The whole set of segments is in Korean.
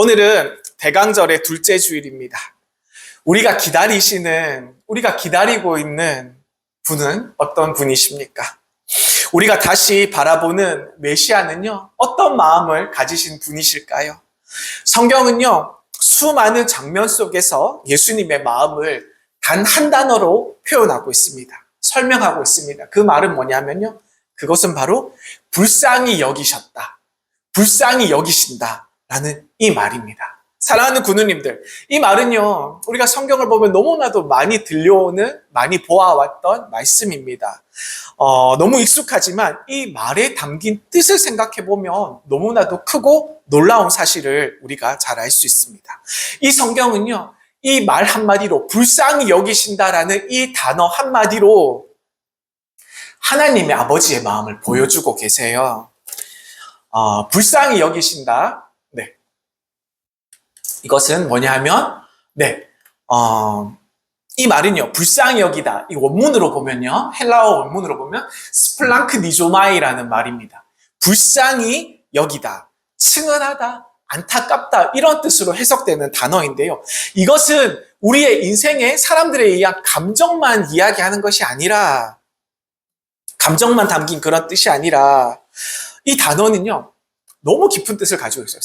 오늘은 대강절의 둘째 주일입니다. 우리가 기다리고 있는 분은 어떤 분이십니까? 우리가 다시 바라보는 메시아는요, 어떤 마음을 가지신 분이실까요? 성경은요, 수많은 장면 속에서 예수님의 마음을 단 한 단어로 표현하고 있습니다. 설명하고 있습니다. 그 말은 뭐냐면요, 그것은 바로 불쌍히 여기셨다. 불쌍히 여기신다라는 이 말입니다. 사랑하는 군우님들, 이 말은요, 우리가 성경을 보면 너무나도 많이 들려오는, 많이 보아왔던 말씀입니다. 너무 익숙하지만 이 말에 담긴 뜻을 생각해 보면 너무나도 크고 놀라운 사실을 우리가 잘 알 수 있습니다. 이 성경은요, 이 말 한마디로 불쌍히 여기신다라는 이 단어 한마디로 하나님의 아버지의 마음을 보여주고 계세요. 불쌍히 여기신다. 네. 이것은 뭐냐면, 이 말은요, 불쌍히 여기다. 이 원문으로 보면요, 헬라어 원문으로 보면, 스플랑크니조마이라는 말입니다. 불쌍히 여기다. 측은하다. 안타깝다. 이런 뜻으로 해석되는 단어인데요. 이것은 우리의 인생에 사람들에 의한 감정만 이야기하는 것이 아니라, 감정만 담긴 그런 뜻이 아니라, 이 단어는요, 너무 깊은 뜻을 가지고 있어요.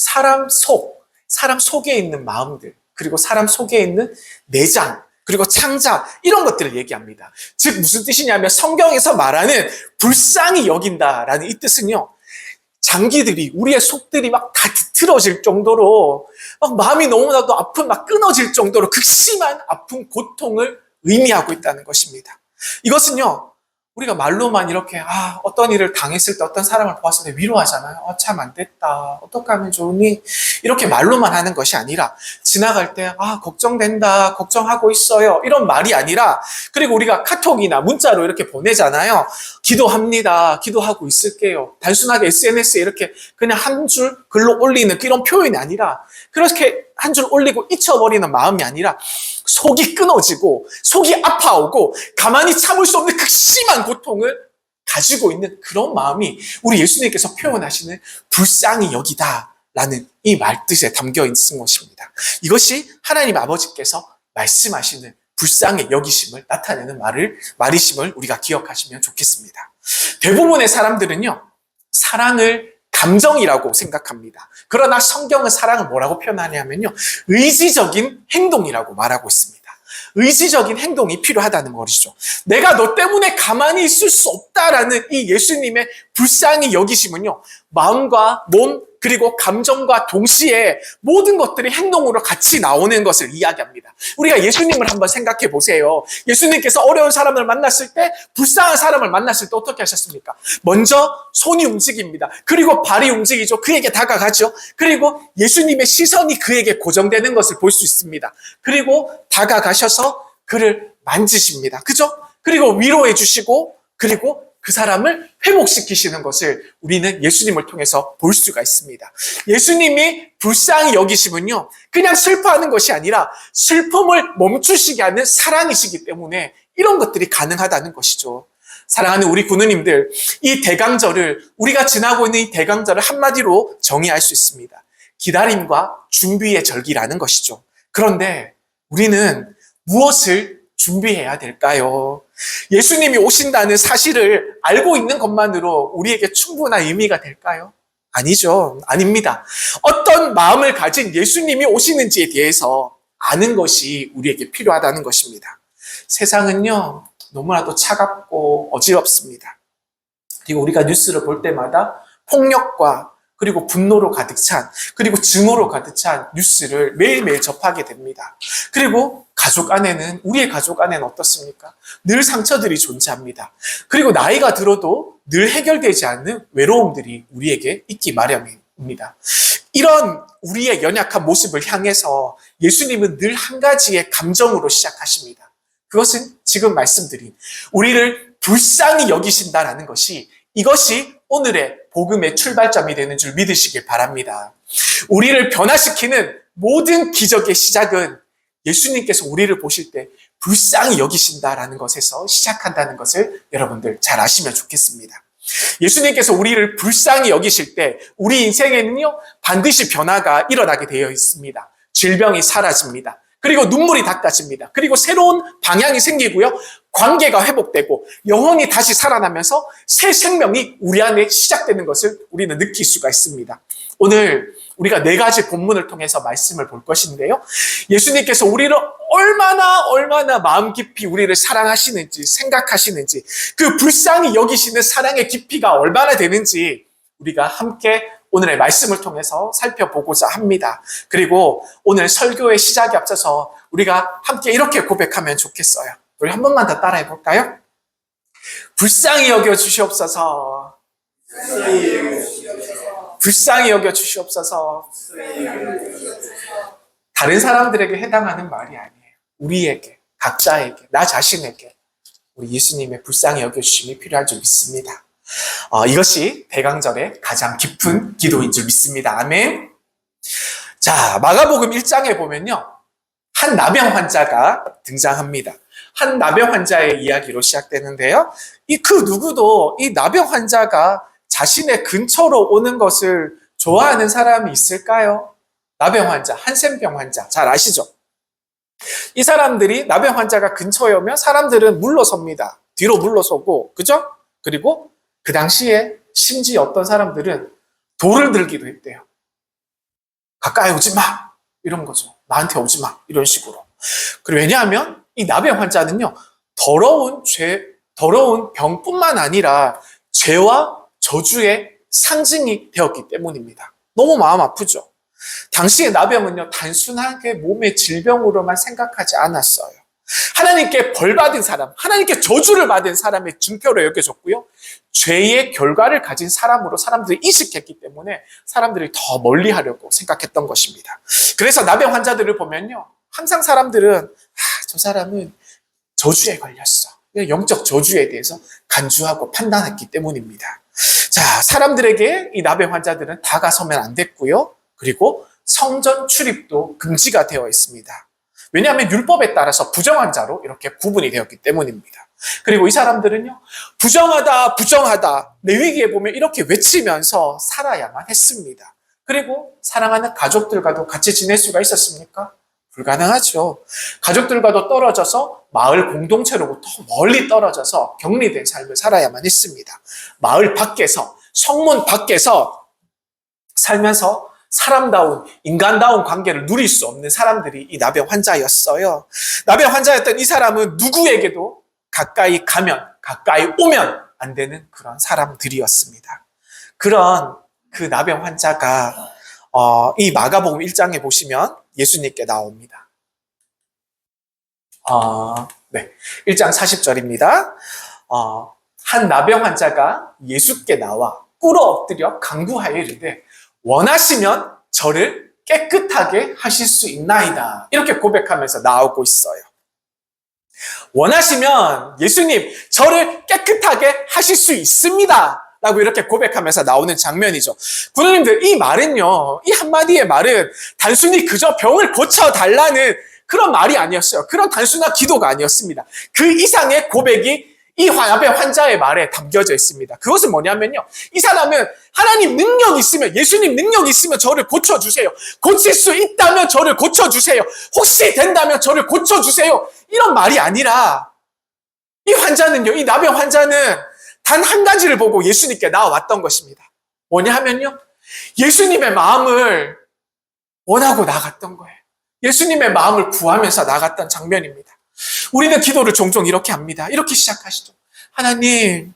사람 속에 있는 마음들, 그리고 사람 속에 있는 내장, 그리고 창자, 이런 것들을 얘기합니다. 즉, 무슨 뜻이냐면 성경에서 말하는 불쌍히 여긴다라는 이 뜻은요, 장기들이, 우리의 속들이 막 다 뒤틀어질 정도로, 막 마음이 너무나도 아픈, 막 끊어질 정도로 극심한 아픈 고통을 의미하고 있다는 것입니다. 이것은요, 우리가 말로만 이렇게 어떤 일을 당했을 때 어떤 사람을 보았을 때 위로하잖아요. 참 안 됐다. 어떻게 하면 좋으니? 이렇게 말로만 하는 것이 아니라 지나갈 때 걱정된다. 걱정하고 있어요. 이런 말이 아니라, 그리고 우리가 카톡이나 문자로 이렇게 보내잖아요. 기도합니다. 기도하고 있을게요. 단순하게 SNS에 이렇게 그냥 한 줄 글로 올리는 이런 표현이 아니라, 그렇게 한 줄 올리고 잊혀버리는 마음이 아니라 속이 끊어지고 속이 아파오고 가만히 참을 수 없는 극심한 고통을 가지고 있는 그런 마음이 우리 예수님께서 표현하시는 불쌍히 여기다라는 이 말뜻에 담겨 있는 것입니다. 이것이 하나님 아버지께서 말씀하시는 불쌍히 여기심을 나타내는 말이심을 우리가 기억하시면 좋겠습니다. 대부분의 사람들은요, 사랑을 감정이라고 생각합니다. 그러나 성경은 사랑을 뭐라고 표현하냐면요, 의지적인 행동이라고 말하고 있습니다. 의지적인 행동이 필요하다는 것이죠. 내가 너 때문에 가만히 있을 수 없다라는 이 예수님의 불쌍히 여기심은요, 마음과 몸 그리고 감정과 동시에 모든 것들이 행동으로 같이 나오는 것을 이야기합니다. 우리가 예수님을 한번 생각해 보세요. 예수님께서 어려운 사람을 만났을 때, 불쌍한 사람을 만났을 때 어떻게 하셨습니까? 먼저 손이 움직입니다. 그리고 발이 움직이죠. 그에게 다가가죠. 그리고 예수님의 시선이 그에게 고정되는 것을 볼 수 있습니다. 그리고 다가가셔서 그를 만지십니다. 그죠? 그리고 위로해 주시고, 그리고 그 사람을 회복시키시는 것을 우리는 예수님을 통해서 볼 수가 있습니다. 예수님이 불쌍히 여기시면요, 그냥 슬퍼하는 것이 아니라 슬픔을 멈추시게 하는 사랑이시기 때문에 이런 것들이 가능하다는 것이죠. 사랑하는 우리 군우님들, 이 대강절을, 우리가 지나고 있는 이 대강절을 한마디로 정의할 수 있습니다. 기다림과 준비의 절기라는 것이죠. 그런데 우리는 무엇을 준비해야 될까요? 예수님이 오신다는 사실을 알고 있는 것만으로 우리에게 충분한 의미가 될까요? 아니죠. 아닙니다. 어떤 마음을 가진 예수님이 오시는지에 대해서 아는 것이 우리에게 필요하다는 것입니다. 세상은요, 너무나도 차갑고 어지럽습니다. 그리고 우리가 뉴스를 볼 때마다 폭력과 그리고 분노로 가득 찬, 그리고 증오로 가득 찬 뉴스를 매일매일 접하게 됩니다. 그리고 우리의 가족 안에는 어떻습니까? 늘 상처들이 존재합니다. 그리고 나이가 들어도 늘 해결되지 않는 외로움들이 우리에게 있기 마련입니다. 이런 우리의 연약한 모습을 향해서 예수님은 늘 한 가지의 감정으로 시작하십니다. 그것은 지금 말씀드린 우리를 불쌍히 여기신다라는 것이, 이것이 오늘의 복음의 출발점이 되는 줄 믿으시길 바랍니다. 우리를 변화시키는 모든 기적의 시작은 예수님께서 우리를 보실 때 불쌍히 여기신다라는 것에서 시작한다는 것을 여러분들 잘 아시면 좋겠습니다. 예수님께서 우리를 불쌍히 여기실 때 우리 인생에는요, 반드시 변화가 일어나게 되어 있습니다. 질병이 사라집니다. 그리고 눈물이 닦아집니다. 그리고 새로운 방향이 생기고요, 관계가 회복되고 영혼이 다시 살아나면서 새 생명이 우리 안에 시작되는 것을 우리는 느낄 수가 있습니다. 오늘 우리가 4가지 본문을 통해서 말씀을 볼 것인데요, 예수님께서 우리를 얼마나 마음 깊이 우리를 사랑하시는지, 생각하시는지, 그 불쌍히 여기시는 사랑의 깊이가 얼마나 되는지 우리가 함께 오늘의 말씀을 통해서 살펴보고자 합니다. 그리고 오늘 설교의 시작에 앞서서 우리가 함께 이렇게 고백하면 좋겠어요. 우리 한 번만 더 따라해 볼까요? 불쌍히 여겨 주시옵소서. 불쌍히 여겨 주시옵소서. 다른 사람들에게 해당하는 말이 아니에요. 우리에게, 각자에게, 나 자신에게 우리 예수님의 불쌍히 여겨 주심이 필요할 줄 믿습니다. 이것이 대강절의 가장 깊은 기도인 줄 믿습니다. 아멘. 자, 마가복음 1장에 보면요, 한 나병 환자가 등장합니다. 한 나병 환자의 이야기로 시작되는데요, 그 누구도 이 나병 환자가 자신의 근처로 오는 것을 좋아하는 사람이 있을까요? 나병 환자, 한센병 환자, 잘 아시죠? 이 사람들이, 나병 환자가 근처에 오면 사람들은 물러섭니다. 뒤로 물러서고, 그죠? 그리고 그 당시에 심지어 어떤 사람들은 돌을 들기도 했대요. 가까이 오지 마! 이런 거죠. 나한테 오지 마! 이런 식으로. 그리고 왜냐하면 이 나병 환자는요, 더러운 병뿐만 아니라 죄와 저주의 상징이 되었기 때문입니다. 너무 마음 아프죠? 당시의 나병은요, 단순하게 몸의 질병으로만 생각하지 않았어요. 하나님께 벌받은 사람, 하나님께 저주를 받은 사람의 증표로 여겨졌고요, 죄의 결과를 가진 사람으로 사람들이 인식했기 때문에 사람들이 더 멀리 하려고 생각했던 것입니다. 그래서 나병 환자들을 보면요, 항상 사람들은 저 사람은 저주에 걸렸어, 영적 저주에 대해서 간주하고 판단했기 때문입니다. 자, 사람들에게 이 나병 환자들은 다가서면 안 됐고요, 그리고 성전 출입도 금지가 되어 있습니다. 왜냐하면 율법에 따라서 부정한 자로 이렇게 구분이 되었기 때문입니다. 그리고 이 사람들은요, 부정하다, 부정하다, 레위기에 보면 이렇게 외치면서 살아야만 했습니다. 그리고 사랑하는 가족들과도 같이 지낼 수가 있었습니까? 불가능하죠. 가족들과도 떨어져서 마을 공동체로부터 멀리 떨어져서 격리된 삶을 살아야만 했습니다. 마을 밖에서, 성문 밖에서 살면서 사람다운, 인간다운 관계를 누릴 수 없는 사람들이 이 나병 환자였어요. 나병 환자였던 이 사람은 누구에게도 가까이 가면, 가까이 오면 안 되는 그런 사람들이었습니다. 그런 그 나병 환자가 이 마가복음 1장에 보시면 예수님께 나옵니다. 1장 40절입니다. 한 나병 환자가 예수께 나와 꿇어 엎드려 간구하여 이르되 원하시면 저를 깨끗하게 하실 수 있나이다. 이렇게 고백하면서 나오고 있어요. 원하시면 예수님, 저를 깨끗하게 하실 수 있습니다. 라고 이렇게 고백하면서 나오는 장면이죠. 부모님들, 이 말은요, 이 한마디의 말은 단순히 그저 병을 고쳐달라는 그런 말이 아니었어요. 그런 단순한 기도가 아니었습니다. 그 이상의 고백이 이 나병 환자의 말에 담겨져 있습니다. 그것은 뭐냐면요, 이 사람은 하나님 능력이 있으면, 예수님 능력이 있으면 저를 고쳐주세요. 고칠 수 있다면 저를 고쳐주세요. 혹시 된다면 저를 고쳐주세요. 이런 말이 아니라 이 환자는요, 이 나병 환자는 단 한 가지를 보고 예수님께 나와왔던 것입니다. 뭐냐 하면요, 예수님의 마음을 원하고 나갔던 거예요. 예수님의 마음을 구하면서 나갔던 장면입니다. 우리는 기도를 종종 이렇게 합니다. 이렇게 시작하시죠. 하나님,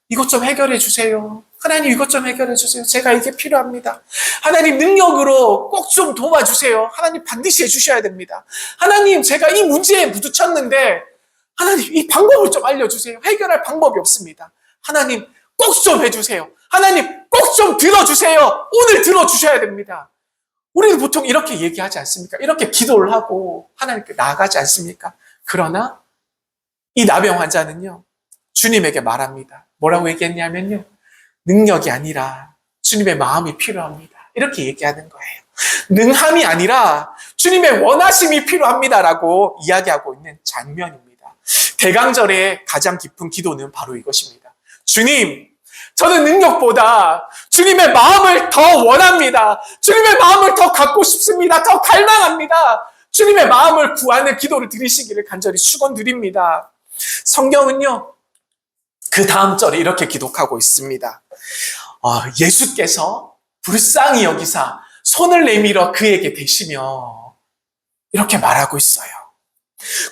이것 좀 해결해 주세요. 하나님, 이것 좀 해결해 주세요. 제가 이게 필요합니다. 하나님, 능력으로 꼭 좀 도와주세요. 하나님, 반드시 해주셔야 됩니다. 하나님, 제가 이 문제에 부딪혔는데 하나님, 이 방법을 좀 알려주세요. 해결할 방법이 없습니다. 하나님, 꼭 좀 해주세요. 하나님, 꼭 좀 들어주세요. 오늘 들어주셔야 됩니다. 우리는 보통 이렇게 얘기하지 않습니까? 이렇게 기도를 하고 하나님께 나아가지 않습니까? 그러나 이 나병 환자는요, 주님에게 말합니다. 뭐라고 얘기했냐면요, 능력이 아니라 주님의 마음이 필요합니다. 이렇게 얘기하는 거예요. 능함이 아니라 주님의 원하심이 필요합니다라고 이야기하고 있는 장면입니다. 대강절의 가장 깊은 기도는 바로 이것입니다. 주님, 저는 능력보다 주님의 마음을 더 원합니다. 주님의 마음을 더 갖고 싶습니다. 더 갈망합니다. 주님의 마음을 구하는 기도를 드리시기를 간절히 축원드립니다. 성경은요, 그 다음 절에 이렇게 기록하고 있습니다. 예수께서 불쌍히 여기사 손을 내밀어 그에게 대시며 이렇게 말하고 있어요.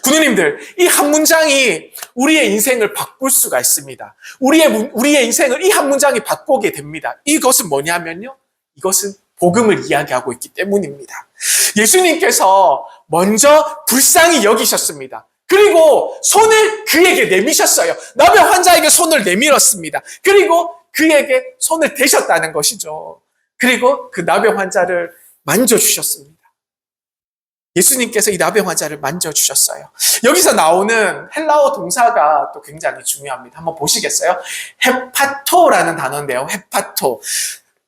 구누님들, 이 한 문장이 우리의 인생을 바꿀 수가 있습니다. 우리의 인생을 이 한 문장이 바꾸게 됩니다. 이것은 뭐냐면요, 이것은 복음을 이야기하고 있기 때문입니다. 예수님께서 먼저 불쌍히 여기셨습니다. 그리고 손을 그에게 내미셨어요. 나병 환자에게 손을 내밀었습니다. 그리고 그에게 손을 대셨다는 것이죠. 그리고 그 나병 환자를 만져주셨습니다. 예수님께서 이 나병 환자를 만져주셨어요. 여기서 나오는 헬라어 동사가 또 굉장히 중요합니다. 한번 보시겠어요? 헤파토라는 단어인데요. 헤파토.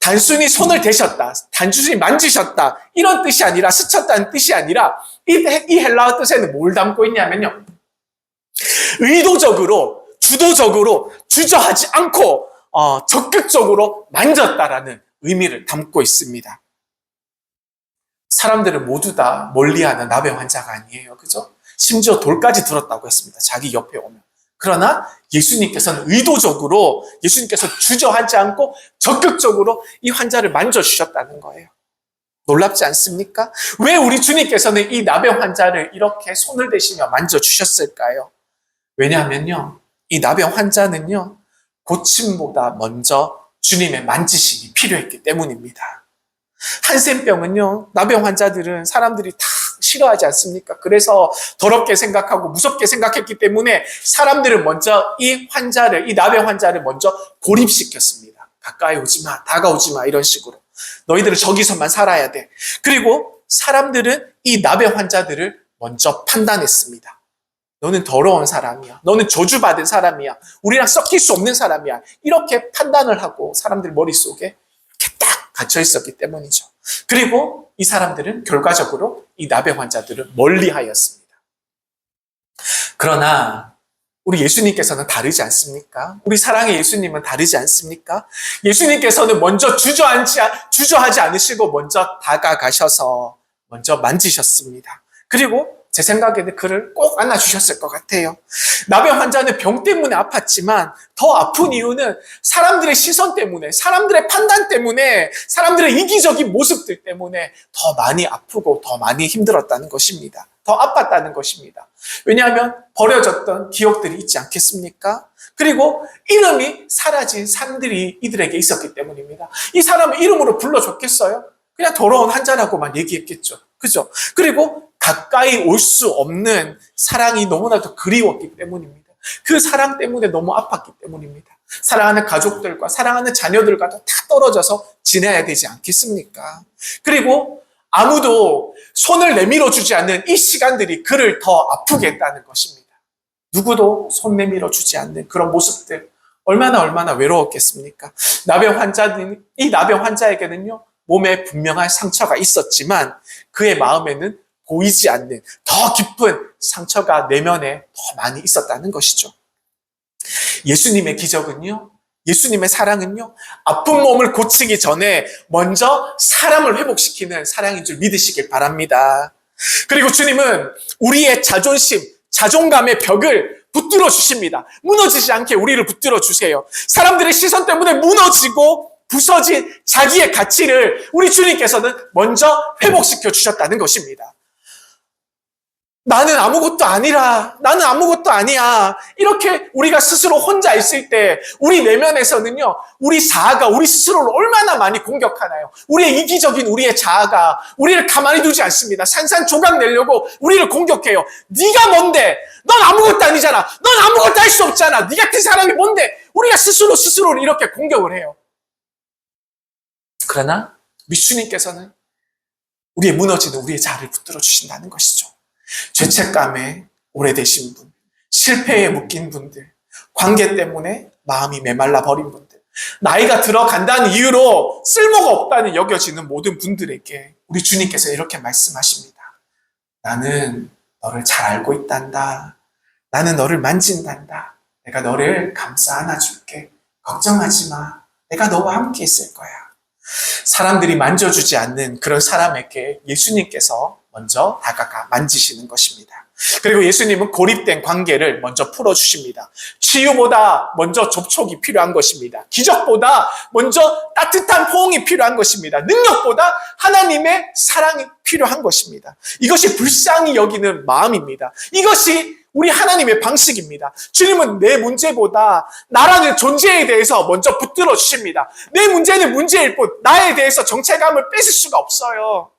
단순히 손을 대셨다, 단순히 만지셨다, 이런 뜻이 아니라, 스쳤다는 뜻이 아니라, 이 헬라어 뜻에는 뭘 담고 있냐면요, 의도적으로, 주도적으로, 주저하지 않고 적극적으로 만졌다라는 의미를 담고 있습니다. 사람들은 모두 다 멀리하는 나병 환자가 아니에요. 그죠? 심지어 돌까지 들었다고 했습니다. 자기 옆에 오면. 그러나 예수님께서는 의도적으로, 예수님께서 주저하지 않고 적극적으로 이 환자를 만져주셨다는 거예요. 놀랍지 않습니까? 왜 우리 주님께서는 이 나병 환자를 이렇게 손을 대시며 만져주셨을까요? 왜냐하면요, 이 나병 환자는요, 고침보다 먼저 주님의 만지심이 필요했기 때문입니다. 한센병은요, 나병 환자들은 사람들이 다 싫어하지 않습니까? 그래서 더럽게 생각하고 무섭게 생각했기 때문에 사람들은 먼저 이 나병 환자를 먼저 고립시켰습니다. 가까이 오지 마, 다가오지 마, 이런 식으로. 너희들은 저기서만 살아야 돼. 그리고 사람들은 이 나병 환자들을 먼저 판단했습니다. 너는 더러운 사람이야. 너는 저주받은 사람이야. 우리랑 섞일 수 없는 사람이야. 이렇게 판단을 하고 사람들 머릿속에 이렇게 딱 갇혀 있었기 때문이죠. 그리고 이 사람들은 결과적으로 이 나병 환자들을 멀리하였습니다. 그러나 우리 예수님께서는 다르지 않습니까? 우리 사랑의 예수님은 다르지 않습니까? 예수님께서는 먼저 주저하지 않으시고 먼저 다가가셔서 먼저 만지셨습니다. 그리고 제 생각에는 그를 꼭 안아주셨을 것 같아요. 나병 환자는 병 때문에 아팠지만 더 아픈 이유는 사람들의 시선 때문에, 사람들의 판단 때문에, 사람들의 이기적인 모습들 때문에 더 많이 아프고 더 많이 힘들었다는 것입니다. 더 아팠다는 것입니다. 왜냐하면 버려졌던 기억들이 있지 않겠습니까? 그리고 이름이 사라진 산들이 이들에게 있었기 때문입니다. 이 사람을 이름으로 불러줬겠어요? 그냥 더러운 환자라고만 얘기했겠죠. 그죠? 그리고 가까이 올 수 없는 사랑이 너무나도 그리웠기 때문입니다. 그 사랑 때문에 너무 아팠기 때문입니다. 사랑하는 가족들과 사랑하는 자녀들과도 다 떨어져서 지내야 되지 않겠습니까? 그리고 아무도 손을 내밀어 주지 않는 이 시간들이 그를 더 아프게 했다는 것입니다. 누구도 손 내밀어 주지 않는 그런 모습들, 얼마나 외로웠겠습니까? 이 나병 환자에게는요, 몸에 분명한 상처가 있었지만 그의 마음에는 보이지 않는 더 깊은 상처가 내면에 더 많이 있었다는 것이죠. 예수님의 기적은요, 예수님의 사랑은요, 아픈 몸을 고치기 전에 먼저 사람을 회복시키는 사랑인 줄 믿으시길 바랍니다. 그리고 주님은 우리의 자존심, 자존감의 벽을 붙들어 주십니다. 무너지지 않게 우리를 붙들어 주세요. 사람들의 시선 때문에 무너지고 부서진 자기의 가치를 우리 주님께서는 먼저 회복시켜 주셨다는 것입니다. 나는 아무것도 아니야. 이렇게 우리가 스스로 혼자 있을 때 우리 내면에서는요, 우리 자아가 우리 스스로를 얼마나 많이 공격하나요? 우리의 자아가 우리를 가만히 두지 않습니다. 산산조각 내려고 우리를 공격해요. 네가 뭔데? 넌 아무것도 아니잖아. 넌 아무것도 할 수 없잖아. 네 같은 사람이 뭔데? 우리가 스스로를 이렇게 공격을 해요. 그러나 우리 주님께서는 우리의 무너지는 우리의 자아를 붙들어 주신다는 것이죠. 죄책감에 오래되신 분, 실패에 묶인 분들, 관계 때문에 마음이 메말라 버린 분들, 나이가 들어간다는 이유로 쓸모가 없다는 여겨지는 모든 분들에게 우리 주님께서 이렇게 말씀하십니다. 나는 너를 잘 알고 있단다. 나는 너를 만진단다. 내가 너를 감싸 안아줄게. 걱정하지 마. 내가 너와 함께 있을 거야. 사람들이 만져주지 않는 그런 사람에게 예수님께서 먼저 다가가 만지시는 것입니다. 그리고 예수님은 고립된 관계를 먼저 풀어주십니다. 치유보다 먼저 접촉이 필요한 것입니다. 기적보다 먼저 따뜻한 포옹이 필요한 것입니다. 능력보다 하나님의 사랑이 필요한 것입니다. 이것이 불쌍히 여기는 마음입니다. 이것이 우리 하나님의 방식입니다. 주님은 내 문제보다 나라는 존재에 대해서 먼저 붙들어 주십니다. 내 문제는 문제일 뿐 나에 대해서 정체감을 뺏을 수가 없어요.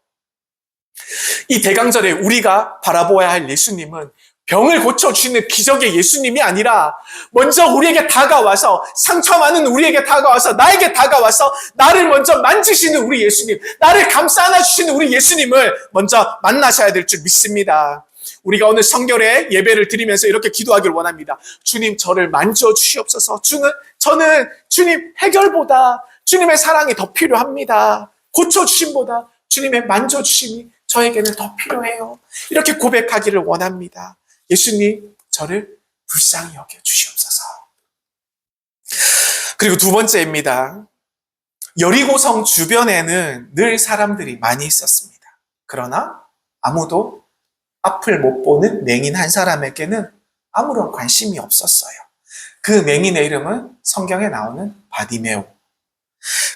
이 대강절에 우리가 바라보아야 할 예수님은 병을 고쳐주시는 기적의 예수님이 아니라 먼저 우리에게 다가와서 상처 많은 우리에게 다가와서 나에게 다가와서 나를 먼저 만지시는 우리 예수님, 나를 감싸 안아주시는 우리 예수님을 먼저 만나셔야 될 줄 믿습니다. 우리가 오늘 성결의 예배를 드리면서 이렇게 기도하기를 원합니다. 주님, 저를 만져주시옵소서. 저는 주님 해결보다 주님의 사랑이 더 필요합니다. 고쳐주심보다 주님의 만져주심이 저에게는 더 필요해요. 이렇게 고백하기를 원합니다. 예수님, 저를 불쌍히 여겨주시옵소서. 그리고 두 번째입니다. 여리고성 주변에는 늘 사람들이 많이 있었습니다. 그러나 아무도 앞을 못 보는 맹인 한 사람에게는 아무런 관심이 없었어요. 그 맹인의 이름은 성경에 나오는 바디메오.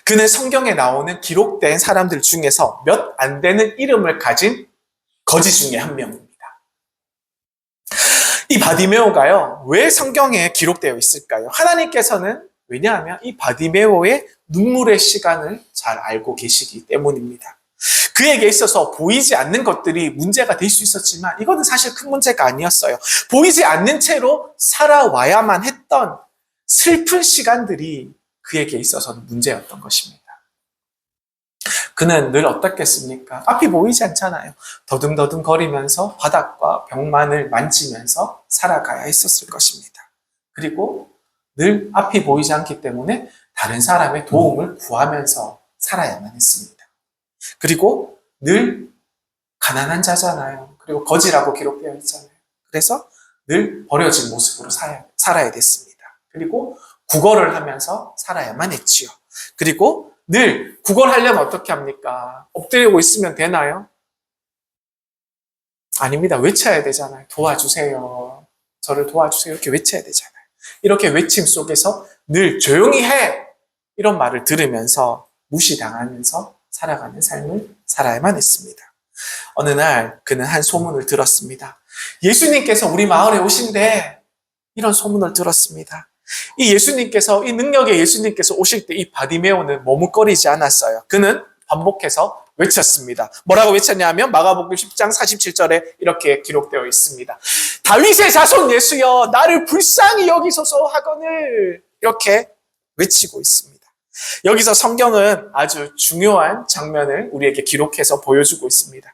그는 성경에 나오는 기록된 사람들 중에서 몇 안 되는 이름을 가진 거지 중에 한 명입니다. 이 바디메오가요, 왜 성경에 기록되어 있을까요? 하나님께서는 왜냐하면 이 바디메오의 눈물의 시간을 잘 알고 계시기 때문입니다. 그에게 있어서 보이지 않는 것들이 문제가 될 수 있었지만 이거는 사실 큰 문제가 아니었어요. 보이지 않는 채로 살아와야만 했던 슬픈 시간들이 그에게 있어서는 문제였던 것입니다. 그는 늘 어떻겠습니까? 앞이 보이지 않잖아요. 더듬더듬 거리면서 바닥과 벽만을 만지면서 살아가야 했었을 것입니다. 그리고 늘 앞이 보이지 않기 때문에 다른 사람의 도움을 구하면서 살아야만 했습니다. 그리고 늘 가난한 자잖아요. 그리고 거지라고 기록되어 있잖아요. 그래서 늘 버려진 모습으로 살아야 됐습니다. 그리고 구걸을 하면서 살아야만 했지요. 그리고 늘 구걸하려면 어떻게 합니까? 엎드리고 있으면 되나요? 아닙니다. 외쳐야 되잖아요. 도와주세요. 저를 도와주세요. 이렇게 외쳐야 되잖아요. 이렇게 외침 속에서 늘 조용히 해! 이런 말을 들으면서 무시당하면서 살아가는 삶을 살아야만 했습니다. 어느 날 그는 한 소문을 들었습니다. 예수님께서 우리 마을에 오신대. 이런 소문을 들었습니다. 이 능력의 예수님께서 오실 때 이 바디메오는 머뭇거리지 않았어요. 그는 반복해서 외쳤습니다. 뭐라고 외쳤냐면 마가복음 10장 47절에 이렇게 기록되어 있습니다. 다윗의 자손 예수여 나를 불쌍히 여기소서 하거늘 이렇게 외치고 있습니다. 여기서 성경은 아주 중요한 장면을 우리에게 기록해서 보여주고 있습니다.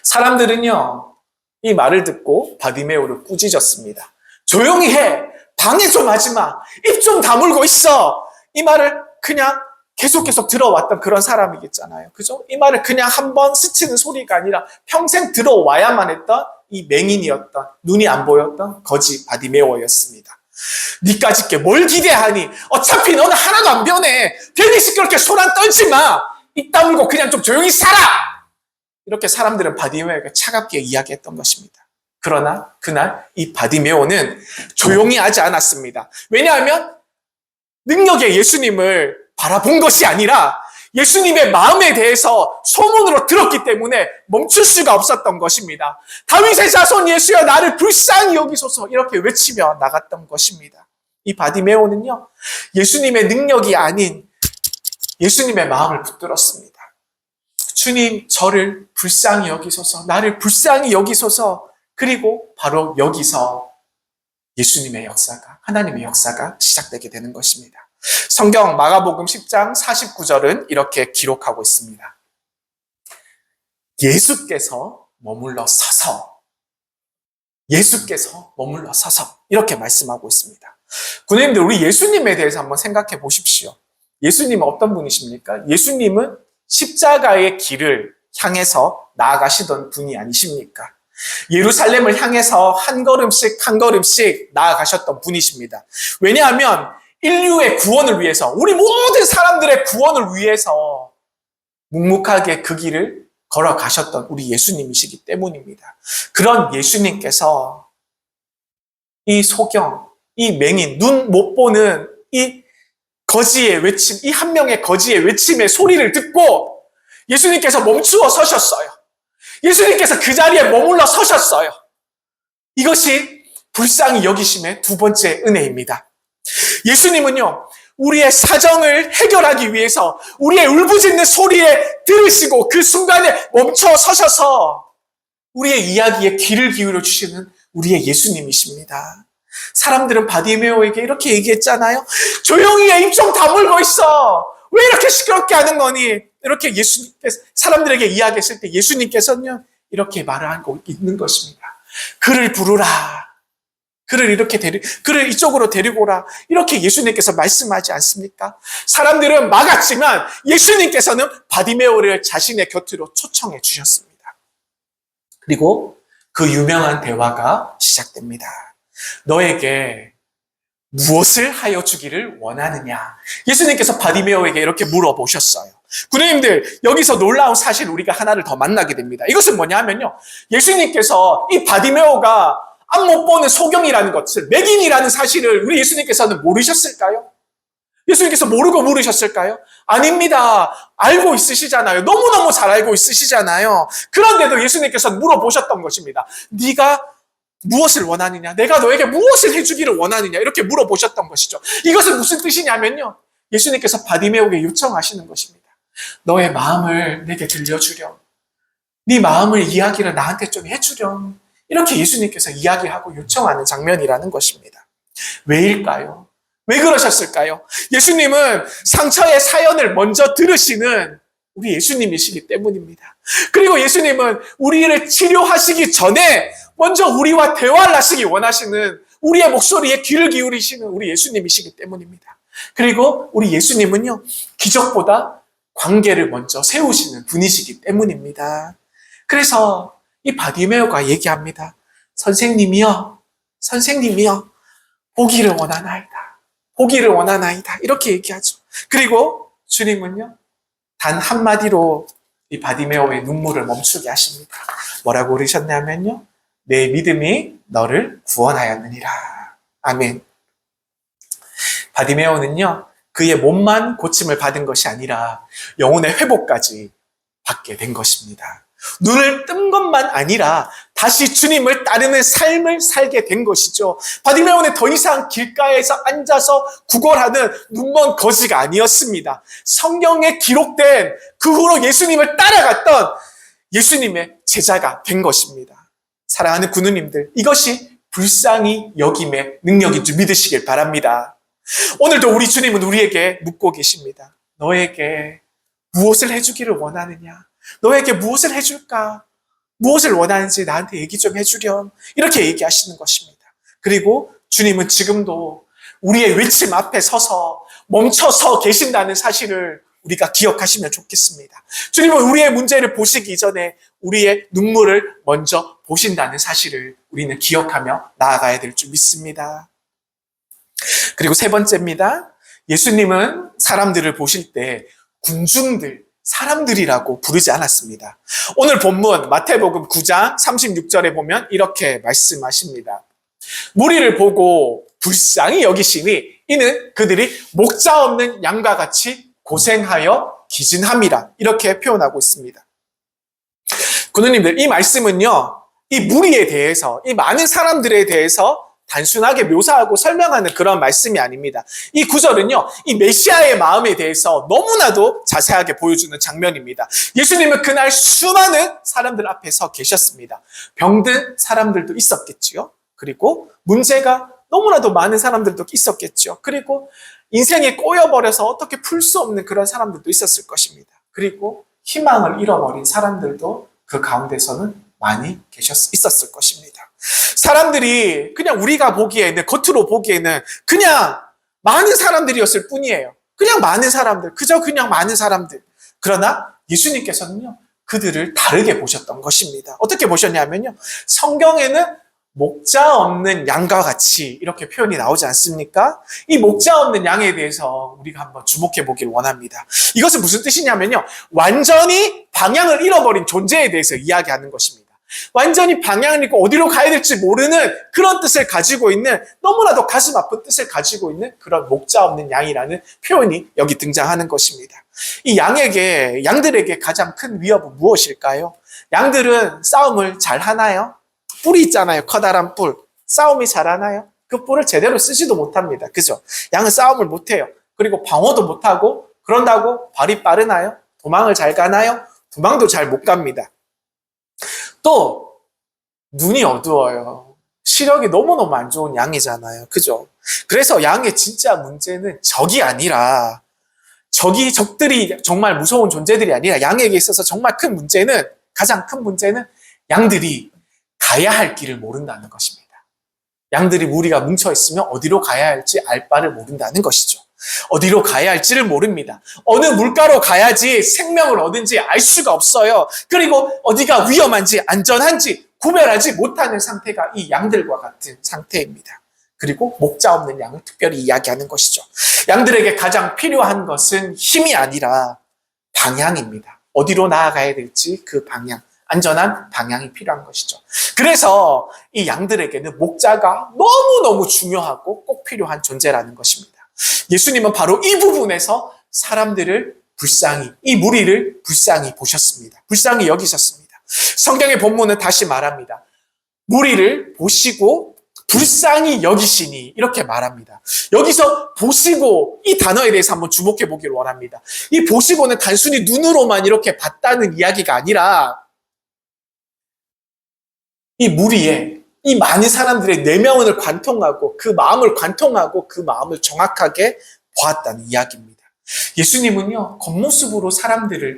사람들은요, 이 말을 듣고 바디메오를 꾸짖었습니다. 조용히 해! 방해 좀 하지 마! 입 좀 다물고 있어! 이 말을 그냥 계속 들어왔던 그런 사람이겠잖아요. 그죠? 이 말을 그냥 한번 스치는 소리가 아니라 평생 들어와야만 했던 이 맹인이었던, 눈이 안 보였던 거지 바디메오였습니다. 니까짓 게 뭘 기대하니? 어차피 너는 하나도 안 변해. 괜히 시끄럽게 소란 떨지 마. 입 다물고 그냥 좀 조용히 살아. 이렇게 사람들은 바디메오에게 차갑게 이야기했던 것입니다. 그러나 그날 이 바디메오는 조용히 하지 않았습니다. 왜냐하면 능력의 예수님을 바라본 것이 아니라 예수님의 마음에 대해서 소문으로 들었기 때문에 멈출 수가 없었던 것입니다. 다윗의 자손 예수여 나를 불쌍히 여기소서 이렇게 외치며 나갔던 것입니다. 이 바디메오는요, 예수님의 능력이 아닌 예수님의 마음을 붙들었습니다. 주님, 저를 불쌍히 여기소서, 나를 불쌍히 여기소서. 그리고 바로 여기서 예수님의 역사가, 하나님의 역사가 시작되게 되는 것입니다. 성경 마가복음 10장 49절은 이렇게 기록하고 있습니다. 예수께서 머물러 서서 이렇게 말씀하고 있습니다. 군인들, 우리 예수님에 대해서 한번 생각해 보십시오. 예수님은 어떤 분이십니까? 예수님은 십자가의 길을 향해서 나아가시던 분이 아니십니까? 예루살렘을 향해서 한 걸음씩 나아가셨던 분이십니다. 왜냐하면 인류의 구원을 위해서, 우리 모든 사람들의 구원을 위해서 묵묵하게 그 길을 걸어가셨던 우리 예수님이시기 때문입니다. 그런 예수님께서 이 소경, 이 맹인, 눈 못 보는 이 거지의 외침, 이 한 명의 거지의 외침의 소리를 듣고 예수님께서 멈추어 서셨어요. 예수님께서 그 자리에 머물러 서셨어요. 이것이 불쌍히 여기심의 두 번째 은혜입니다. 예수님은요, 우리의 사정을 해결하기 위해서 우리의 울부짖는 소리에 들으시고 그 순간에 멈춰 서셔서 우리의 이야기에 귀를 기울여 주시는 우리의 예수님이십니다. 사람들은 바디메오에게 이렇게 얘기했잖아요. 조용히 해, 입 좀 다물고 있어. 왜 이렇게 시끄럽게 하는 거니? 이렇게 예수님께서 사람들에게 이야기했을 때 예수님께서는요, 이렇게 말을 하고 있는 것입니다. 그를 부르라. 그를 이쪽으로 데리고 오라. 이렇게 예수님께서 말씀하지 않습니까? 사람들은 막았지만 예수님께서는 바디메오를 자신의 곁으로 초청해 주셨습니다. 그리고 그 유명한 대화가 시작됩니다. 너에게 무엇을 하여 주기를 원하느냐? 예수님께서 바디메오에게 이렇게 물어보셨어요. 군우님들, 여기서 놀라운 사실 우리가 하나를 더 만나게 됩니다. 이것은 뭐냐면요, 예수님께서 이 바디메오가 앞 못 보는 소경이라는 것을, 맹인이라는 사실을 우리 예수님께서는 모르셨을까요? 예수님께서 모르고 물으셨을까요? 아닙니다. 알고 있으시잖아요. 너무너무 잘 알고 있으시잖아요. 그런데도 예수님께서는 물어보셨던 것입니다. 네가 무엇을 원하느냐? 내가 너에게 무엇을 해주기를 원하느냐? 이렇게 물어보셨던 것이죠. 이것은 무슨 뜻이냐면요, 예수님께서 바디메오에게 요청하시는 것입니다. 너의 마음을 내게 들려주렴. 네 마음을 이야기를 나한테 좀 해주렴. 이렇게 예수님께서 이야기하고 요청하는 장면이라는 것입니다. 왜일까요? 왜 그러셨을까요? 예수님은 상처의 사연을 먼저 들으시는 우리 예수님이시기 때문입니다. 그리고 예수님은 우리를 치료하시기 전에 먼저 우리와 대화를 하시기 원하시는, 우리의 목소리에 귀를 기울이시는 우리 예수님이시기 때문입니다. 그리고 우리 예수님은요, 기적보다 관계를 먼저 세우시는 분이시기 때문입니다. 그래서 이 바디메오가 얘기합니다. 선생님이여, 보기를 원하나이다. 보기를 원하나이다. 이렇게 얘기하죠. 그리고 주님은요, 단 한마디로 이 바디메오의 눈물을 멈추게 하십니다. 뭐라고 그러셨냐면요, 내 믿음이 너를 구원하였느니라. 아멘. 바디메오는요, 그의 몸만 고침을 받은 것이 아니라 영혼의 회복까지 받게 된 것입니다. 눈을 뜬 것만 아니라 다시 주님을 따르는 삶을 살게 된 것이죠. 바디메오는 더 이상 길가에서 앉아서 구걸하는 눈먼 거지가 아니었습니다. 성경에 기록된 그 후로 예수님을 따라갔던 예수님의 제자가 된 것입니다. 사랑하는 군우님들, 이것이 불쌍히 여김의 능력인 줄 믿으시길 바랍니다. 오늘도 우리 주님은 우리에게 묻고 계십니다. 너에게 무엇을 해주기를 원하느냐? 너에게 무엇을 해줄까? 무엇을 원하는지 나한테 얘기 좀 해주렴. 이렇게 얘기하시는 것입니다. 그리고 주님은 지금도 우리의 외침 앞에 서서 멈춰서 계신다는 사실을 우리가 기억하시면 좋겠습니다. 주님은 우리의 문제를 보시기 전에 우리의 눈물을 먼저 보신다는 사실을 우리는 기억하며 나아가야 될 줄 믿습니다. 그리고 세 번째입니다. 예수님은 사람들을 보실 때 군중들, 사람들이라고 부르지 않았습니다. 오늘 본문 마태복음 9장 36절에 보면 이렇게 말씀하십니다. 무리를 보고 불쌍히 여기시니 이는 그들이 목자 없는 양과 같이 고생하여 기진함이라. 이렇게 표현하고 있습니다. 군우님들, 이 말씀은요, 이 무리에 대해서, 이 많은 사람들에 대해서 단순하게 묘사하고 설명하는 그런 말씀이 아닙니다. 이 구절은요, 이 메시아의 마음에 대해서 너무나도 자세하게 보여주는 장면입니다. 예수님은 그날 수많은 사람들 앞에 서 계셨습니다. 병든 사람들도 있었겠지요. 그리고 문제가 너무나도 많은 사람들도 있었겠죠. 그리고 인생에 꼬여버려서 어떻게 풀 수 없는 그런 사람들도 있었을 것입니다. 그리고 희망을 잃어버린 사람들도 그 가운데서는 많이 있었을 것입니다. 사람들이 그냥 우리가 보기에는, 겉으로 보기에는 그냥 많은 사람들이었을 뿐이에요. 그냥 많은 사람들, 그저 그냥 많은 사람들. 그러나 예수님께서는요, 그들을 다르게 보셨던 것입니다. 어떻게 보셨냐면요, 성경에는 목자 없는 양과 같이 이렇게 표현이 나오지 않습니까? 이 목자 없는 양에 대해서 우리가 한번 주목해 보길 원합니다. 이것은 무슨 뜻이냐면요. 완전히 방향을 잃어버린 존재에 대해서 이야기하는 것입니다. 완전히 방향을 잃고 어디로 가야 될지 모르는 그런 뜻을 가지고 있는, 너무나도 가슴 아픈 뜻을 가지고 있는 그런 목자 없는 양이라는 표현이 여기 등장하는 것입니다. 이 양들에게 가장 큰 위협은 무엇일까요? 양들은 싸움을 잘 하나요? 뿔이 있잖아요. 커다란 뿔. 싸움이 잘하나요? 그 뿔을 제대로 쓰지도 못합니다. 그죠? 양은 싸움을 못해요. 그리고 방어도 못하고, 그런다고 발이 빠르나요? 도망을 잘 가나요? 도망도 잘 못 갑니다. 또 눈이 어두워요. 시력이 너무너무 안 좋은 양이잖아요. 그죠? 그래서 양의 진짜 문제는 적이 아니라, 적들이 정말 무서운 존재들이 아니라 양에게 있어서 정말 큰 문제는, 가장 큰 문제는 양들이 가야 할 길을 모른다는 것입니다. 양들이 무리가 뭉쳐있으면 어디로 가야 할지 알 바를 모른다는 것이죠. 어디로 가야 할지를 모릅니다. 어느 물가로 가야지 생명을 얻은지 알 수가 없어요. 그리고 어디가 위험한지 안전한지 구별하지 못하는 상태가 이 양들과 같은 상태입니다. 그리고 목자 없는 양을 특별히 이야기하는 것이죠. 양들에게 가장 필요한 것은 힘이 아니라 방향입니다. 어디로 나아가야 될지 그 방향, 안전한 방향이 필요한 것이죠. 그래서 이 양들에게는 목자가 너무너무 중요하고 꼭 필요한 존재라는 것입니다. 예수님은 바로 이 부분에서 사람들을 불쌍히, 이 무리를 불쌍히 보셨습니다. 불쌍히 여기셨습니다. 성경의 본문은 다시 말합니다. 무리를 보시고 불쌍히 여기시니 이렇게 말합니다. 여기서 보시고 이 단어에 대해서 한번 주목해 보기를 원합니다. 이 보시고는 단순히 눈으로만 이렇게 봤다는 이야기가 아니라 이 무리에 이 많은 사람들의 내면을 관통하고 그 마음을 정확하게 보았다는 이야기입니다. 예수님은요, 겉모습으로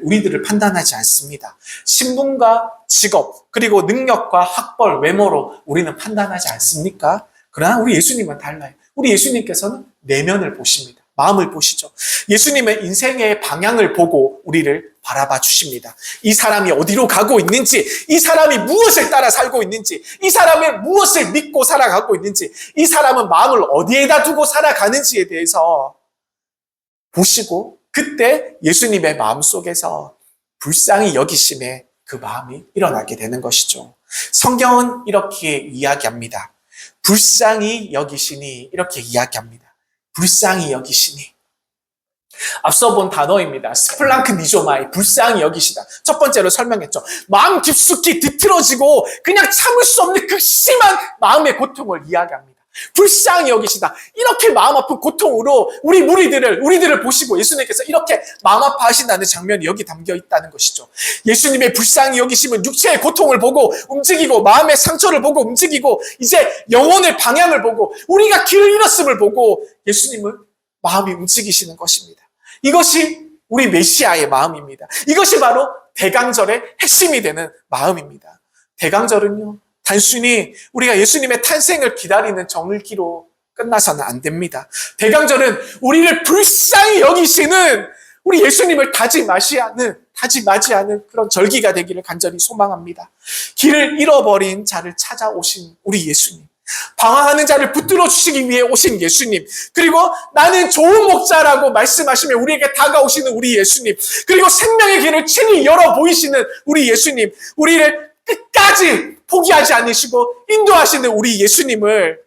우리들을 판단하지 않습니다. 신분과 직업, 그리고 능력과 학벌, 외모로 우리는 판단하지 않습니까? 그러나 우리 예수님은 달라요. 우리 예수님께서는 내면을 보십니다. 마음을 보시죠. 예수님의 인생의 방향을 보고 우리를 바라봐 주십니다. 이 사람이 어디로 가고 있는지, 이 사람이 무엇을 따라 살고 있는지, 이 사람이 무엇을 믿고 살아가고 있는지, 이 사람은 마음을 어디에다 두고 살아가는지에 대해서 보시고 그때 예수님의 마음속에서 불쌍히 여기심에 그 마음이 일어나게 되는 것이죠. 성경은 이렇게 이야기합니다. 불쌍히 여기시니 이렇게 이야기합니다. 불쌍히 여기시니. 앞서 본 단어입니다. 스플랑크 니조마이, 불쌍히 여기시다. 첫 번째로 설명했죠. 마음 깊숙이 뒤틀어지고 그냥 참을 수 없는 극심한 마음의 고통을 이야기합니다. 불쌍히 여기시다. 이렇게 마음 아픈 고통으로 우리들을 보시고 예수님께서 이렇게 마음 아파하신다는 장면이 여기 담겨 있다는 것이죠. 예수님의 불쌍히 여기심은 육체의 고통을 보고 움직이고 마음의 상처를 보고 움직이고 이제 영혼의 방향을 보고 우리가 길을 잃었음을 보고 예수님은 마음이 움직이시는 것입니다. 이것이 우리 메시아의 마음입니다. 이것이 바로 대강절의 핵심이 되는 마음입니다. 대강절은요, 단순히 우리가 예수님의 탄생을 기다리는 정일기로 끝나서는 안 됩니다. 대강절은 우리를 불쌍히 여기시는 우리 예수님을 다짐하지 않은 그런 절기가 되기를 간절히 소망합니다. 길을 잃어버린 자를 찾아오신 우리 예수님. 방황하는 자를 붙들어 주시기 위해 오신 예수님. 그리고 나는 좋은 목자라고 말씀하시며 우리에게 다가오시는 우리 예수님. 그리고 생명의 길을 친히 열어 보이시는 우리 예수님. 우리를 끝까지 포기하지 않으시고 인도하시는 우리 예수님을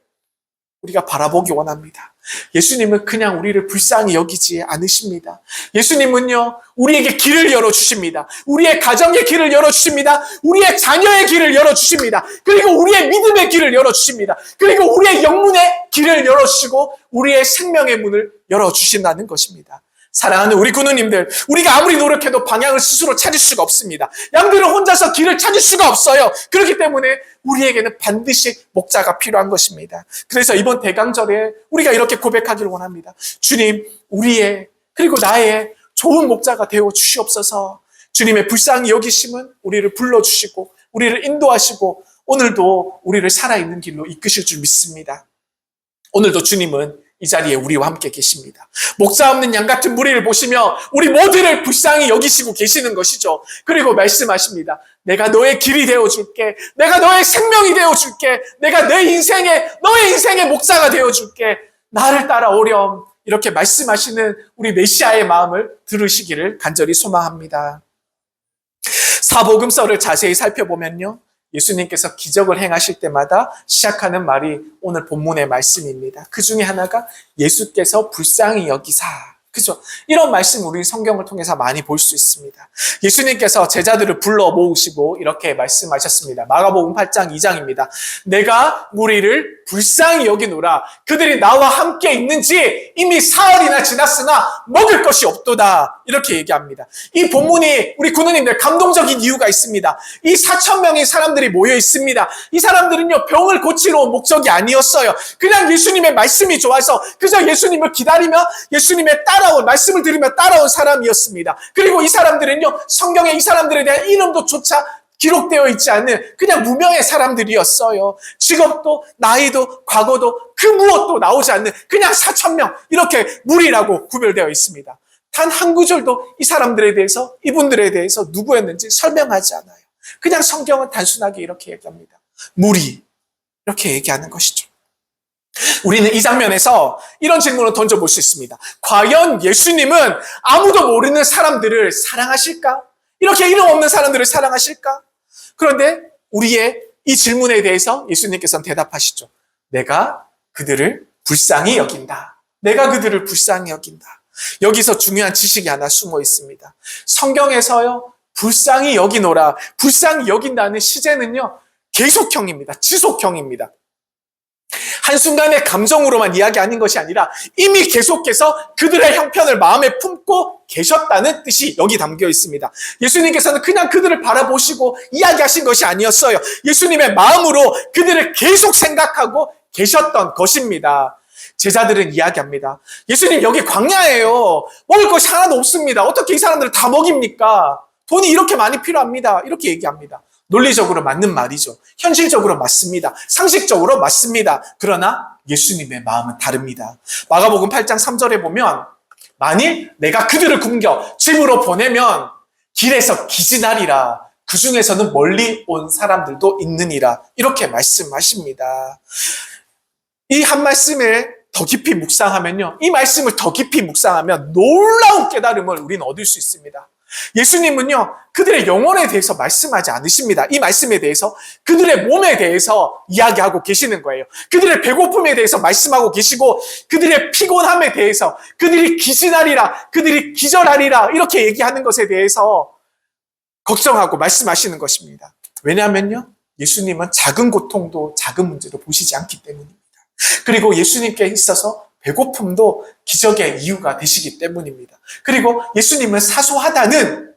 우리가 바라보기 원합니다. 예수님은 그냥 우리를 불쌍히 여기지 않으십니다. 예수님은요, 우리에게 길을 열어주십니다. 우리의 가정의 길을 열어주십니다. 우리의 자녀의 길을 열어주십니다. 그리고 우리의 믿음의 길을 열어주십니다. 그리고 우리의 영문의 길을 열어주시고 우리의 생명의 문을 열어주신다는 것입니다. 사랑하는 우리 군우님들, 우리가 아무리 노력해도 방향을 스스로 찾을 수가 없습니다. 양들은 혼자서 길을 찾을 수가 없어요. 그렇기 때문에 우리에게는 반드시 목자가 필요한 것입니다. 그래서 이번 대강절에 우리가 이렇게 고백하기를 원합니다. 주님, 그리고 나의 좋은 목자가 되어 주시옵소서. 주님의 불쌍히 여기심은 우리를 불러주시고 우리를 인도하시고 오늘도 우리를 살아있는 길로 이끄실 줄 믿습니다. 오늘도 주님은 이 자리에 우리와 함께 계십니다. 목자 없는 양 같은 무리를 보시며 우리 모두를 불쌍히 여기시고 계시는 것이죠. 그리고 말씀하십니다. 내가 너의 길이 되어줄게. 내가 너의 생명이 되어줄게. 내가 너의 인생의 목자가 되어줄게. 나를 따라오렴. 이렇게 말씀하시는 우리 메시아의 마음을 들으시기를 간절히 소망합니다. 사복음서를 자세히 살펴보면요, 예수님께서 기적을 행하실 때마다 시작하는 말이 오늘 본문의 말씀입니다. 그 중에 하나가 예수께서 불쌍히 여기사. 그죠? 이런 말씀 우리 성경을 통해서 많이 볼 수 있습니다. 예수님께서 제자들을 불러 모으시고 이렇게 말씀하셨습니다. 마가복음 8장 2장입니다. 내가 무리를 불쌍히 여기노라. 그들이 나와 함께 있는지 이미 사흘이나 지났으나 먹을 것이 없도다. 이렇게 얘기합니다. 이 본문이 우리 군우님들 감동적인 이유가 있습니다. 이 4,000명의 사람들이 모여 있습니다. 이 사람들은요, 병을 고치러 온 목적이 아니었어요. 그냥 예수님의 말씀이 좋아서 그저 예수님을 기다리며 예수님의 말씀을 들으며 따라온 사람이었습니다. 그리고 이 사람들은요, 성경에 이 사람들에 대한 이름도 조차 기록되어 있지 않는 그냥 무명의 사람들이었어요. 직업도 나이도 과거도 그 무엇도 나오지 않는 그냥 4,000명, 이렇게 무리라고 구별되어 있습니다. 단 한 구절도 이 사람들에 대해서, 이분들에 대해서 누구였는지 설명하지 않아요. 그냥 성경은 단순하게 이렇게 얘기합니다. 무리, 이렇게 얘기하는 것이죠. 우리는 이 장면에서 이런 질문을 던져볼 수 있습니다. 과연 예수님은 아무도 모르는 사람들을 사랑하실까? 이렇게 이름 없는 사람들을 사랑하실까? 그런데 우리의 이 질문에 대해서 예수님께서는 대답하시죠. 내가 그들을 불쌍히 여긴다. 내가 그들을 불쌍히 여긴다. 여기서 중요한 지식이 하나 숨어 있습니다. 성경에서요, 불쌍히 여기노라, 불쌍히 여긴다는 시제는요, 계속형입니다. 지속형입니다. 한순간의 감정으로만 이야기하는 것이 아니라 이미 계속해서 그들의 형편을 마음에 품고 계셨다는 뜻이 여기 담겨 있습니다. 예수님께서는 그냥 그들을 바라보시고 이야기하신 것이 아니었어요. 예수님의 마음으로 그들을 계속 생각하고 계셨던 것입니다. 제자들은 이야기합니다. 예수님, 여기 광야예요. 먹을 것이 하나도 없습니다. 어떻게 이 사람들을 다 먹입니까? 돈이 이렇게 많이 필요합니다. 이렇게 얘기합니다. 논리적으로 맞는 말이죠. 현실적으로 맞습니다. 상식적으로 맞습니다. 그러나 예수님의 마음은 다릅니다. 마가복음 8장 3절에 보면 만일 내가 그들을 굶겨 집으로 보내면 길에서 기진하리라. 그 중에서는 멀리 온 사람들도 있느니라. 이렇게 말씀하십니다. 이 한 말씀을 더 깊이 묵상하면요, 이 말씀을 더 깊이 묵상하면 놀라운 깨달음을 우리는 얻을 수 있습니다. 예수님은요, 그들의 영혼에 대해서 말씀하지 않으십니다. 이 말씀에 대해서 그들의 몸에 대해서 이야기하고 계시는 거예요. 그들의 배고픔에 대해서 말씀하고 계시고 그들의 피곤함에 대해서 그들이 기진하리라, 그들이 기절하리라 이렇게 얘기하는 것에 대해서 걱정하고 말씀하시는 것입니다. 왜냐하면요, 예수님은 작은 고통도 작은 문제도 보시지 않기 때문입니다. 그리고 예수님께 있어서 배고픔도 기적의 이유가 되시기 때문입니다. 그리고 예수님은 사소하다는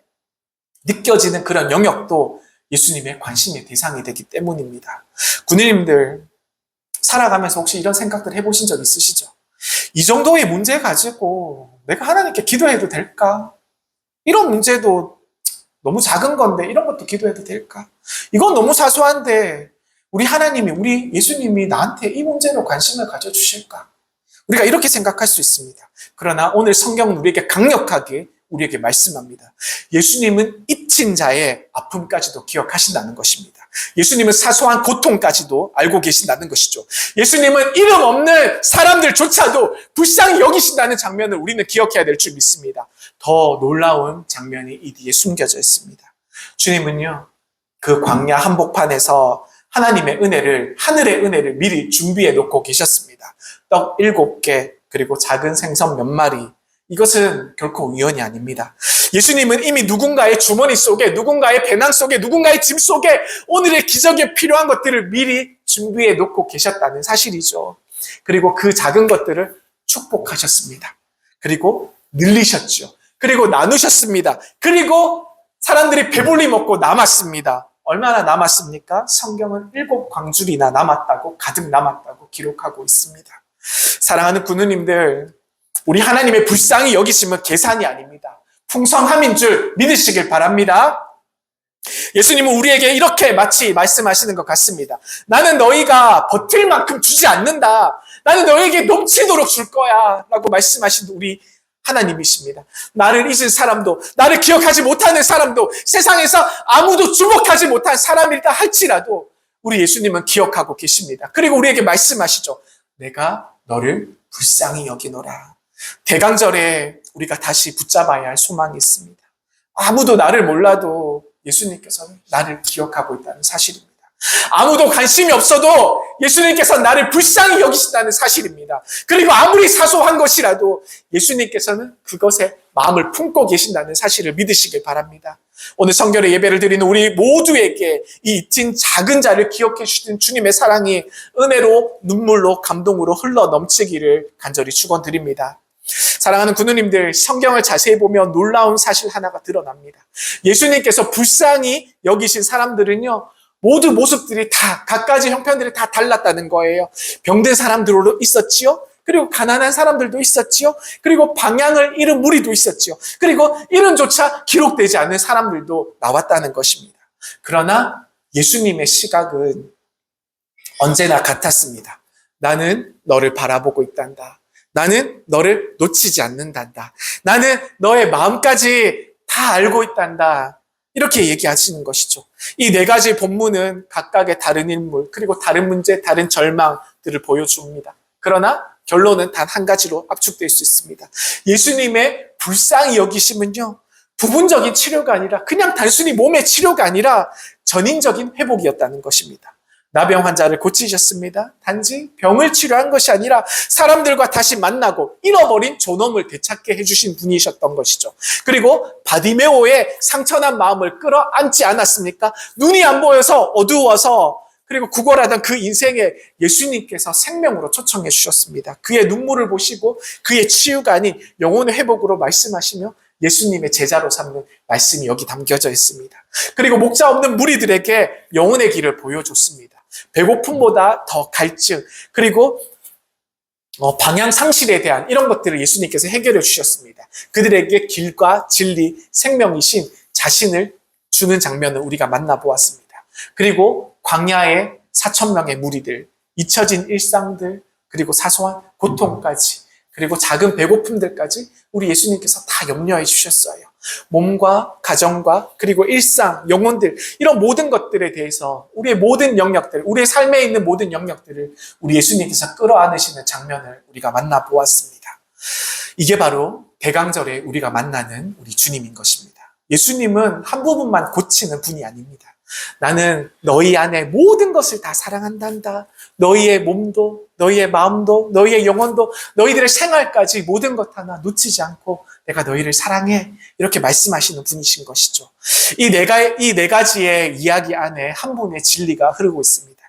느껴지는 그런 영역도 예수님의 관심의 대상이 되기 때문입니다. 군인님들 살아가면서 혹시 이런 생각들 해보신 적 있으시죠? 이 정도의 문제 가지고 내가 하나님께 기도해도 될까? 이런 문제도 너무 작은 건데 이런 것도 기도해도 될까? 이건 너무 사소한데 우리 하나님이, 우리 예수님이 나한테 이 문제로 관심을 가져주실까? 우리가 이렇게 생각할 수 있습니다. 그러나 오늘 성경은 우리에게 강력하게 우리에게 말씀합니다. 예수님은 잊힌 자의 아픔까지도 기억하신다는 것입니다. 예수님은 사소한 고통까지도 알고 계신다는 것이죠. 예수님은 이름 없는 사람들조차도 불쌍히 여기신다는 장면을 우리는 기억해야 될 줄 믿습니다. 더 놀라운 장면이 이 뒤에 숨겨져 있습니다. 주님은요, 그 광야 한복판에서 하나님의 은혜를, 하늘의 은혜를 미리 준비해 놓고 계셨습니다. 떡 7개, 그리고 작은 생선 몇 마리. 이것은 결코 우연이 아닙니다. 예수님은 이미 누군가의 주머니 속에, 누군가의 배낭 속에, 누군가의 짐 속에 오늘의 기적에 필요한 것들을 미리 준비해 놓고 계셨다는 사실이죠. 그리고 그 작은 것들을 축복하셨습니다. 그리고 늘리셨죠. 그리고 나누셨습니다. 그리고 사람들이 배불리 먹고 남았습니다. 얼마나 남았습니까? 성경은 7광줄이나 남았다고, 가득 남았다고 기록하고 있습니다. 사랑하는 군우님들, 우리 하나님의 불쌍히 여기심은 계산이 아닙니다. 풍성함인 줄 믿으시길 바랍니다. 예수님은 우리에게 이렇게 마치 말씀하시는 것 같습니다. 나는 너희가 버틸 만큼 주지 않는다. 나는 너에게 넘치도록 줄 거야 라고 말씀하신 우리 하나님이십니다. 나를 잊은 사람도, 나를 기억하지 못하는 사람도, 세상에서 아무도 주목하지 못한 사람이다 할지라도 우리 예수님은 기억하고 계십니다. 그리고 우리에게 말씀하시죠. 내가 너를 불쌍히 여기노라. 대강절에 우리가 다시 붙잡아야 할 소망이 있습니다. 아무도 나를 몰라도 예수님께서는 나를 기억하고 있다는 사실입니다. 아무도 관심이 없어도 예수님께서 나를 불쌍히 여기신다는 사실입니다. 그리고 아무리 사소한 것이라도 예수님께서는 그것에 마음을 품고 계신다는 사실을 믿으시길 바랍니다. 오늘 성결의 예배를 드리는 우리 모두에게 이 잊힌 작은 자를 기억해 주신 주님의 사랑이 은혜로 눈물로 감동으로 흘러 넘치기를 간절히 축원드립니다. 사랑하는 군우님들, 성경을 자세히 보면 놀라운 사실 하나가 드러납니다. 예수님께서 불쌍히 여기신 사람들은요, 모두 모습들이 다, 갖가지 형편들이 다 달랐다는 거예요. 병든 사람들도 있었지요. 그리고 가난한 사람들도 있었지요. 그리고 방향을 잃은 무리도 있었지요. 그리고 이름조차 기록되지 않는 사람들도 나왔다는 것입니다. 그러나 예수님의 시각은 언제나 같았습니다. 나는 너를 바라보고 있단다. 나는 너를 놓치지 않는단다. 나는 너의 마음까지 다 알고 있단다. 이렇게 얘기하시는 것이죠. 이 네 가지 본문은 각각의 다른 인물, 그리고 다른 문제, 다른 절망들을 보여줍니다. 그러나 결론은 단 한 가지로 압축될 수 있습니다. 예수님의 불쌍히 여기심은요, 부분적인 치료가 아니라, 그냥 단순히 몸의 치료가 아니라 전인적인 회복이었다는 것입니다. 나병 환자를 고치셨습니다. 단지 병을 치료한 것이 아니라 사람들과 다시 만나고 잃어버린 존엄을 되찾게 해주신 분이셨던 것이죠. 그리고 바디메오의 상처난 마음을 끌어안지 않았습니까? 눈이 안 보여서 어두워서, 그리고 구걸하던 그 인생에 예수님께서 생명으로 초청해 주셨습니다. 그의 눈물을 보시고 그의 치유가 아닌 영혼의 회복으로 말씀하시며 예수님의 제자로 삼는 말씀이 여기 담겨져 있습니다. 그리고 목자 없는 무리들에게 영혼의 길을 보여줬습니다. 배고픔보다 더 갈증, 그리고 방향 상실에 대한 이런 것들을 예수님께서 해결해 주셨습니다. 그들에게 길과 진리, 생명이신 자신을 주는 장면을 우리가 만나보았습니다. 그리고 광야의 4,000명의 무리들, 잊혀진 일상들, 그리고 사소한 고통까지, 그리고 작은 배고픔들까지 우리 예수님께서 다 염려해 주셨어요. 몸과 가정과 그리고 일상, 영혼들, 이런 모든 것들에 대해서 우리의 모든 영역들, 우리의 삶에 있는 모든 영역들을 우리 예수님께서 끌어안으시는 장면을 우리가 만나보았습니다. 이게 바로 대강절에 우리가 만나는 우리 주님인 것입니다. 예수님은 한 부분만 고치는 분이 아닙니다. 나는 너희 안에 모든 것을 다 사랑한단다. 너희의 몸도, 너희의 마음도, 너희의 영혼도, 너희들의 생활까지 모든 것 하나 놓치지 않고 내가 너희를 사랑해. 이렇게 말씀하시는 분이신 것이죠. 이 네 가지의 이야기 안에 한 분의 진리가 흐르고 있습니다.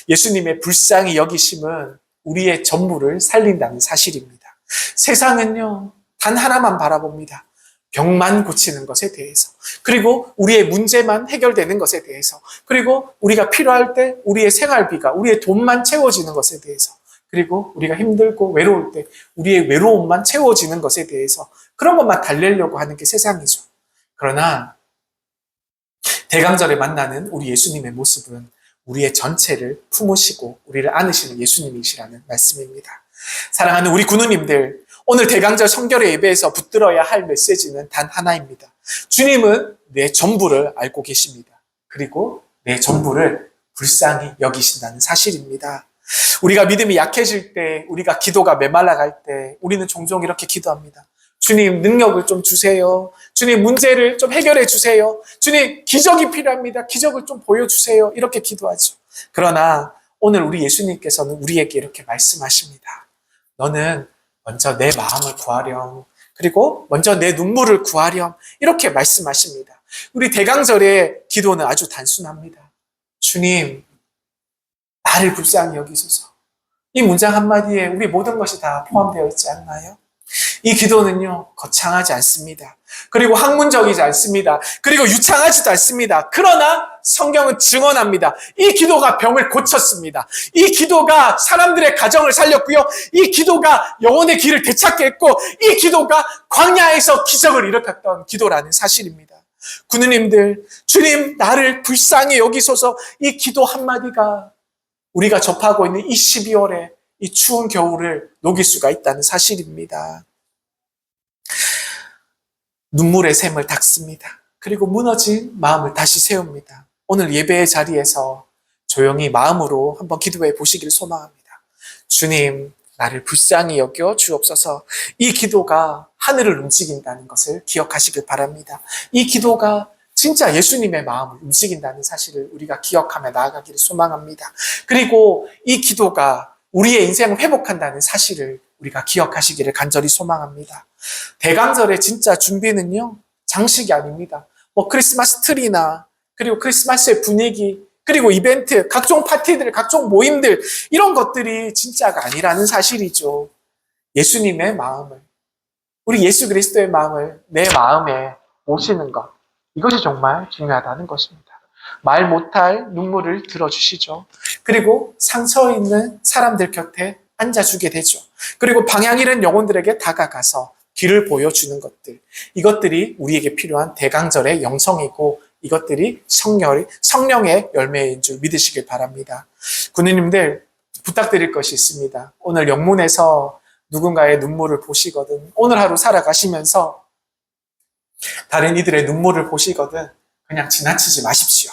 예수님의 불쌍히 여기심은 우리의 전부를 살린다는 사실입니다. 세상은요, 단 하나만 바라봅니다. 병만 고치는 것에 대해서, 그리고 우리의 문제만 해결되는 것에 대해서, 그리고 우리가 필요할 때 우리의 생활비가, 우리의 돈만 채워지는 것에 대해서, 그리고 우리가 힘들고 외로울 때 우리의 외로움만 채워지는 것에 대해서 그런 것만 달래려고 하는 게 세상이죠. 그러나 대강절에 만나는 우리 예수님의 모습은 우리의 전체를 품으시고 우리를 안으시는 예수님이시라는 말씀입니다. 사랑하는 우리 군우님들, 오늘 대강절 성결의 예배에서 붙들어야 할 메시지는 단 하나입니다. 주님은 내 전부를 알고 계십니다. 그리고 내 전부를 불쌍히 여기신다는 사실입니다. 우리가 믿음이 약해질 때, 우리가 기도가 메말라갈 때 우리는 종종 이렇게 기도합니다. 주님, 능력을 좀 주세요. 주님, 문제를 좀 해결해 주세요. 주님, 기적이 필요합니다. 기적을 좀 보여주세요. 이렇게 기도하죠. 그러나 오늘 우리 예수님께서는 우리에게 이렇게 말씀하십니다. 너는 먼저 내 마음을 구하렴. 그리고 먼저 내 눈물을 구하렴. 이렇게 말씀하십니다. 우리 대강절의 기도는 아주 단순합니다. 주님, 나를 불쌍히 여기소서. 이 문장 한마디에 우리 모든 것이 다 포함되어 있지 않나요? 이 기도는요, 거창하지 않습니다. 그리고 학문적이지 않습니다. 그리고 유창하지도 않습니다. 그러나 성경은 증언합니다. 이 기도가 병을 고쳤습니다. 이 기도가 사람들의 가정을 살렸고요. 이 기도가 영혼의 길을 되찾게 했고, 이 기도가 광야에서 기적을 일으켰던 기도라는 사실입니다. 군우님들, 주님, 나를 불쌍히 여기소서. 이 기도 한마디가 우리가 접하고 있는 이 12월에 이 추운 겨울을 녹일 수가 있다는 사실입니다. 눈물의 샘을 닦습니다. 그리고 무너진 마음을 다시 세웁니다. 오늘 예배의 자리에서 조용히 마음으로 한번 기도해 보시길 소망합니다. 주님, 나를 불쌍히 여겨 주옵소서. 이 기도가 하늘을 움직인다는 것을 기억하시길 바랍니다. 이 기도가 진짜 예수님의 마음을 움직인다는 사실을 우리가 기억하며 나아가기를 소망합니다. 그리고 이 기도가 우리의 인생을 회복한다는 사실을 우리가 기억하시기를 간절히 소망합니다. 대강절의 진짜 준비는요, 장식이 아닙니다. 크리스마스 트리나, 그리고 크리스마스의 분위기, 그리고 이벤트, 각종 파티들, 각종 모임들, 이런 것들이 진짜가 아니라는 사실이죠. 예수님의 마음을, 우리 예수 그리스도의 마음을 내 마음에 모시는 것, 이것이 정말 중요하다는 것입니다. 말 못할 눈물을 들어주시죠. 그리고 상처 있는 사람들 곁에 앉아주게 되죠. 그리고 방향 잃은 영혼들에게 다가가서 길을 보여주는 것들, 이것들이 우리에게 필요한 대강절의 영성이고 이것들이 성령의 열매인 줄 믿으시길 바랍니다. 군인님들, 부탁드릴 것이 있습니다. 오늘 영문에서 누군가의 눈물을 보시거든, 오늘 하루 살아가시면서 다른 이들의 눈물을 보시거든 그냥 지나치지 마십시오.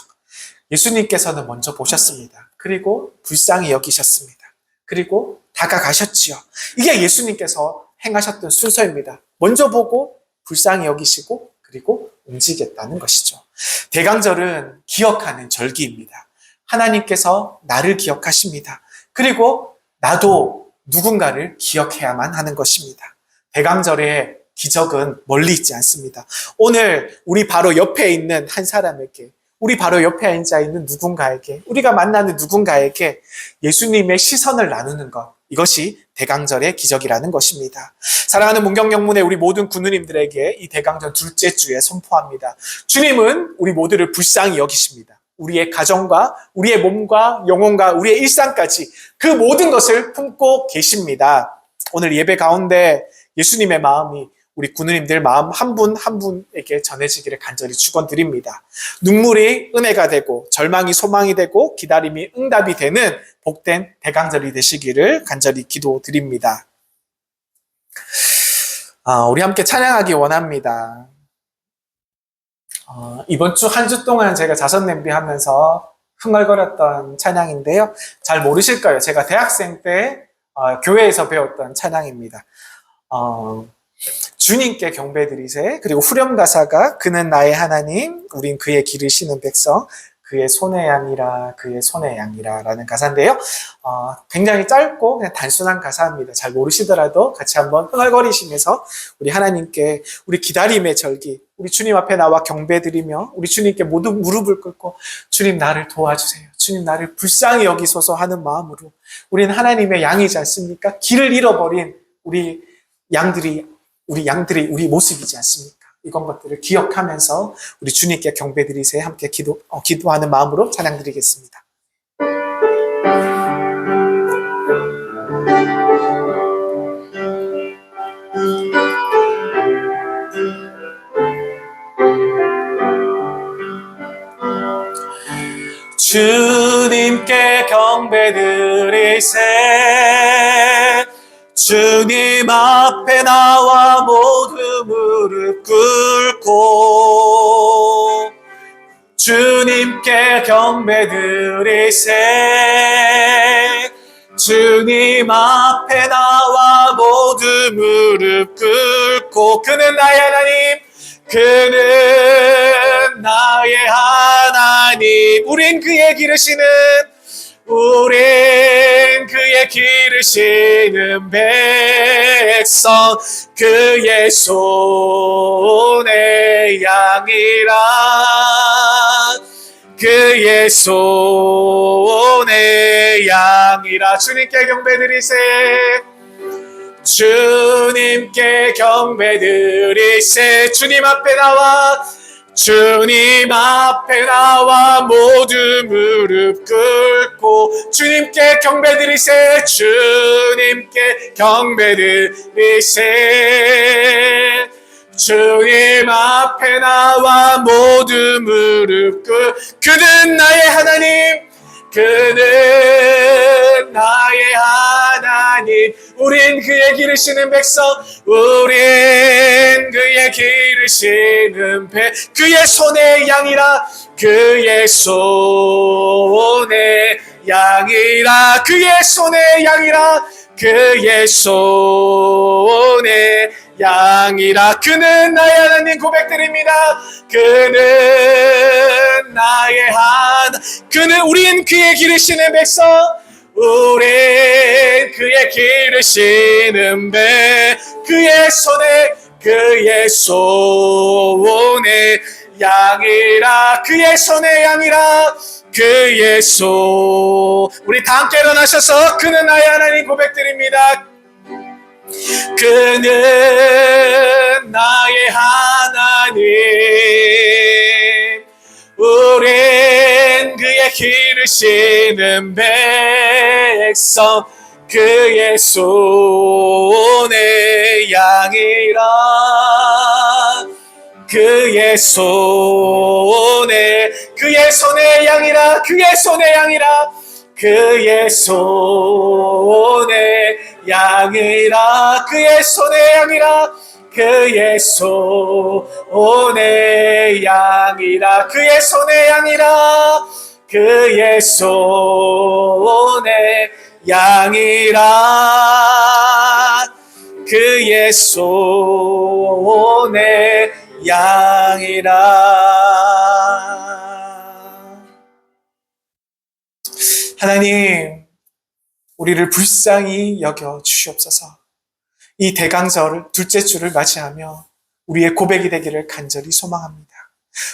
예수님께서는 먼저 보셨습니다. 그리고 불쌍히 여기셨습니다. 그리고 다가가셨지요. 이게 예수님께서 행하셨던 순서입니다. 먼저 보고 불쌍히 여기시고 그리고 움직였다는 것이죠. 대강절은 기억하는 절기입니다. 하나님께서 나를 기억하십니다. 그리고 나도 누군가를 기억해야만 하는 것입니다. 대강절의 기적은 멀리 있지 않습니다. 오늘 우리 바로 옆에 있는 한 사람에게, 우리 바로 옆에 앉아 있는 누군가에게, 우리가 만나는 누군가에게 예수님의 시선을 나누는 것, 이것이 대강절의 기적이라는 것입니다. 사랑하는 문경영문의 우리 모든 군우님들에게 이 대강절 둘째 주에 선포합니다. 주님은 우리 모두를 불쌍히 여기십니다. 우리의 가정과 우리의 몸과 영혼과 우리의 일상까지 그 모든 것을 품고 계십니다. 오늘 예배 가운데 예수님의 마음이 우리 군우님들 마음 한 분 한 분에게 전해지기를 간절히 축원드립니다. 눈물이 은혜가 되고 절망이 소망이 되고 기다림이 응답이 되는 복된 대강절이 되시기를 간절히 기도드립니다. 우리 함께 찬양하기 원합니다. 이번 주 한 주 동안 제가 자선 낭비하면서 흥얼거렸던 찬양인데요. 잘 모르실 거예요. 제가 대학생 때 교회에서 배웠던 찬양입니다. 주님께 경배드리세. 그리고 후렴 가사가 그는 나의 하나님, 우린 그의 길을 신은 백성, 그의 손의 양이라, 그의 손의 양이라 라는 가사인데요. 굉장히 짧고 그냥 단순한 가사입니다. 잘 모르시더라도 같이 한번 흥얼거리시면서 우리 하나님께 우리 기다림의 절기, 우리 주님 앞에 나와 경배드리며 우리 주님께 모두 무릎을 꿇고 주님 나를 도와주세요. 주님 나를 불쌍히 여기소서 하는 마음으로, 우리는 하나님의 양이지 않습니까? 길을 잃어버린 우리 양들이 우리 모습이지 않습니까? 이런 것들을 기억하면서 우리 주님께 경배드리세. 함께 기도하는 마음으로 찬양드리겠습니다. 주님께 경배드리세. 주님 앞에 나와 모두 무릎 꿇고 주님께 경배드리세. 주님 앞에 나와 모두 무릎 꿇고 그는 나의 하나님, 그는 나의 하나님, 우린 그의 기르시는 백성, 그의 손의 양이라, 그의 손의 양이라. 주님께 경배드리세. 주님께 경배드리세. 주님 앞에 나와 모두 무릎 꿇고 주님께 경배드리세. 주님께 경배드리세. 주님 앞에 나와 모두 무릎 꿇고 그는 나의 하나님, 그는 나의 하나님. 우린 그의 기르시는 백성, 우린 그의 기르시는 배, 그의 손의 양이라, 그의 손의 양이라, 그의 손의 양이라, 그의 손의 양이라. 그는 나의 하나님. 고백드립니다. 그는 나의 하나님. 그는, 우린 그의 기르시는 백성, 우린 그의 기르시는 배, 그의 손의 양이라, 그의 손의 양이라, 그의 손. 우리 다 함께 일어나셔서 그는 나의 하나님 고백드립니다. 그는 나의 하나님. 우린 그의 기르시는 백성, 그의 손의 양이라, 그의 손의 양이라, 그의 손의 양이라, 그의 손의 양이라, 그의 손의 양이라, 그의 손의 양이라, 그의 손의 양이라, 그의 손의 양이라, 그의 손의 양이라. 하나님, 우리를 불쌍히 여겨 주시옵소서. 이 대강절 둘째 주를 맞이하며 우리의 고백이 되기를 간절히 소망합니다.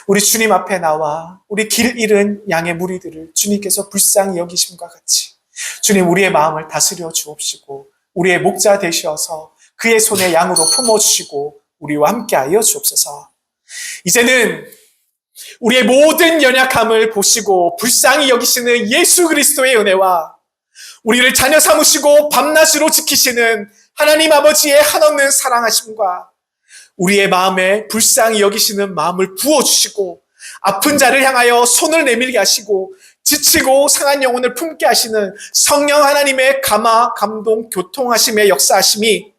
우리 주님 앞에 나와 우리 길 잃은 양의 무리들을 주님께서 불쌍히 여기심과 같이 주님, 우리의 마음을 다스려 주옵시고 우리의 목자 되셔서 그의 손에 양으로 품어주시고 우리와 함께하여 주옵소서. 이제는 우리의 모든 연약함을 보시고 불쌍히 여기시는 예수 그리스도의 은혜와 우리를 자녀 삼으시고 밤낮으로 지키시는 하나님 아버지의 한없는 사랑하심과 우리의 마음에 불쌍히 여기시는 마음을 부어주시고 아픈 자를 향하여 손을 내밀게 하시고 지치고 상한 영혼을 품게 하시는 성령 하나님의 감화, 감동, 교통하심의 역사하심이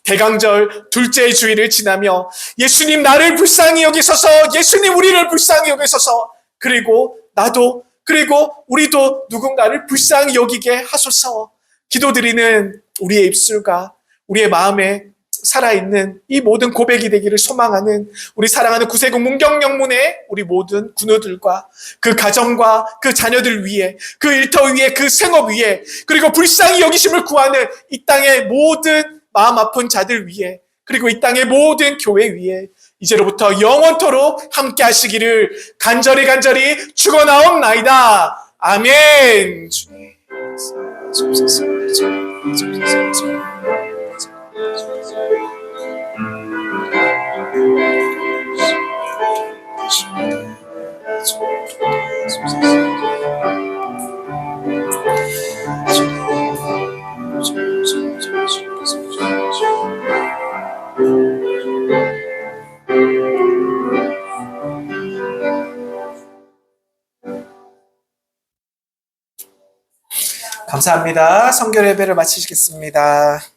대강절 둘째 주일을 지나며 예수님 나를 불쌍히 여기소서, 예수님 우리를 불쌍히 여기소서, 그리고 나도, 그리고 우리도 누군가를 불쌍히 여기게 하소서 기도드리는 우리의 입술과 우리의 마음에 살아있는 이 모든 고백이 되기를 소망하는 우리 사랑하는 구세군 문경영문의 우리 모든 군우들과 그 가정과 그 자녀들 위에, 그 일터 위에, 그 생업 위에, 그리고 불쌍히 여기심을 구하는 이 땅의 모든 마음 아픈 자들 위에, 그리고 이 땅의 모든 교회 위에 이제로부터 영원토록 함께 하시기를 간절히 축원하옵나이다. 아멘. 주님. 감사합니다. 성결 예배를 마치시겠습니다.